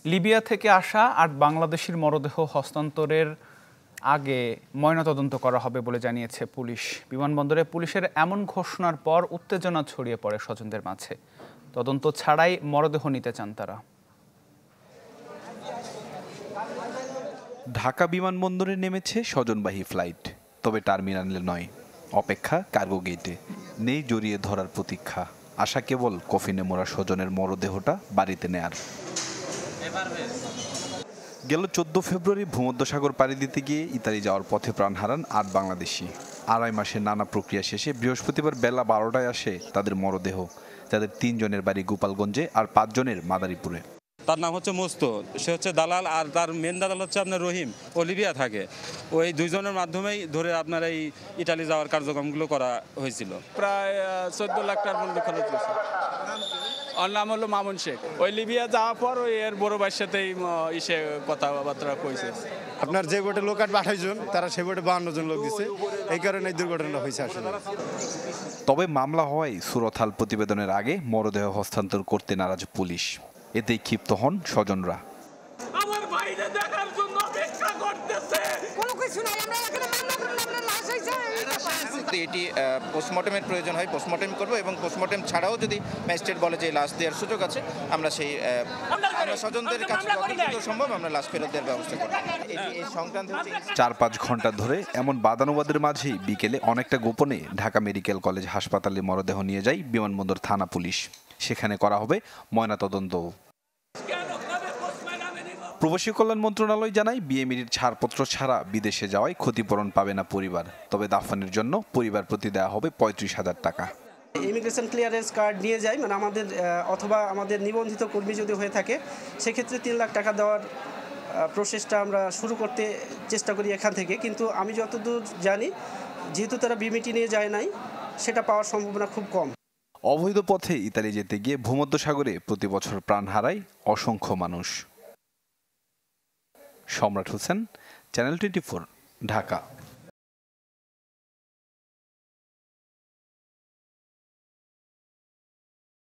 Libya থেকে আসা ৮ বাংলাদেশির মরদেহ হস্তান্তরের আগে ময়নাতদন্ত করা হবে বলে জানিয়েছে পুলিশ। বিমানবন্দরে পুলিশের এমন ঘোষণার পর উত্তেজনা ছড়িয়ে পড়ে স্বজনদের মাঝে। তদন্ত ছাড়াই মরদেহ নিতে চান তারা। ঢাকা বিমানবন্দরে নেমেছে স্বজনবাহী ফ্লাইট, তবে টার্মিনালে নয়, অপেক্ষা কার্গো গেটে। নেই জড়িয়ে ধরার প্রতীক্ষা, আশা কেবল কফিনে মোড়া স্বজনের মরদেহটা বাড়িতে নেয়ার। গেল 14 ফেব্রুয়ারি ভূমধ্যসাগর পাড়ি দিতে গিয়ে ইতালি যাওয়ার পথে প্রাণ হারান ৮ বাংলাদেশি। ২.৫ মাসের নানা প্রক্রিয়া শেষে বৃহস্পতিবার বেলা 12টায় আসে তাদের মরদেহ, যাদের ৩ জনের বাড়ি গোপালগঞ্জে আর ৫ জনের মাদারীপুরে। তার নাম হচ্ছে মোস্ত, সে হচ্ছে দালাল, আর তার মেন দালাল হচ্ছে আপনার রহিম, ও লিবিয়া থাকে। ওই দুইজনের মাধ্যমেই ধরে আপনার এই ইটালি যাওয়ার কার্যক্রমগুলো করা হয়েছিল। প্রায় 14 লাখ টাকার মধ্যে খরচ হয়েছে। ওর নাম হলো মামুন শেখ। ওই লিবিয়া যাওয়ার পর ওই এর বড় ভাইয়ের সাথেই ইসে কথাবার্তা কইছে। আপনার যে বোটে লোক 28 জন, তারা সে বোটে 52 জন লোক দিচ্ছে, এই কারণে এই দুর্ঘটনাটা হয়েছে আসলে। তবে মামলা হওয়ায় সুরতহাল প্রতিবেদনের আগে মরদেহ হস্তান্তর করতে নারাজ পুলিশ। এতেই ক্ষিপ্ত হন স্বজনরা। আমার বাইরে দেখার জন্য অপেক্ষা করতেছে, কোনো কিছু নাই, আমরা এখানে মামলা করব, আমরা লাশ হইছে। এটি পোস্টমর্টমের প্রয়োজন হয়, পোস্টমর্টম করব, এবং পোস্টমর্টম ছাড়াও যদি ম্যাজিস্ট্রেট বলে যে লাশ দেওয়ার সুযোগ আছে, আমরা সেই আমরা স্বজনদের কাছে যতটুকু সম্ভব আমরা লাশ ফেরত দেওয়ার ব্যবস্থা করব। এই সংক্রান্ত ৪-৫ ঘন্টা ধরে এমন বাদানুবাদের মাঝেই বিকেলে অনেকটা গোপনে ঢাকা মেডিকেল কলেজ হাসপাতালে মরদেহ নিয়ে যায় বিমানবন্দর থানা পুলিশ। সেখানে করা হবে ময়নাতদন্ত। প্রবাসী কল্যাণ মন্ত্রণালয় জানায়, বিএমইডির ছাড়পত্র ছাড়া বিদেশে যাওয়ায় ক্ষতিপূরণ পাবে না পরিবার, তবে দাফনের জন্য পরিবার প্রতি দেওয়া হবে ৩৫,০০০ টাকা। ইমিগ্রেশন ক্লিয়ারেন্স কার্ড নিয়ে যাই, মানে আমাদের অথবা আমাদের নিবন্ধিত কর্মী যদি হয়ে থাকে, সেক্ষেত্রে ৩ লাখ টাকা দেওয়ার প্রসেসটা আমরা শুরু করতে চেষ্টা করি এখান থেকে। কিন্তু আমি যতদূর জানি, যেহেতু তারা বিমিটি নিয়ে যায় নাই, সেটা পাওয়ার সম্ভাবনা খুব কম। অবৈধ পথে ইতালি যেতে গিয়ে ভূমধ্যসাগরে প্রতি বছর প্রাণ হারায় অসংখ্য মানুষ। সম্রাট হোসেন, চ্যানেল 24, ঢাকা।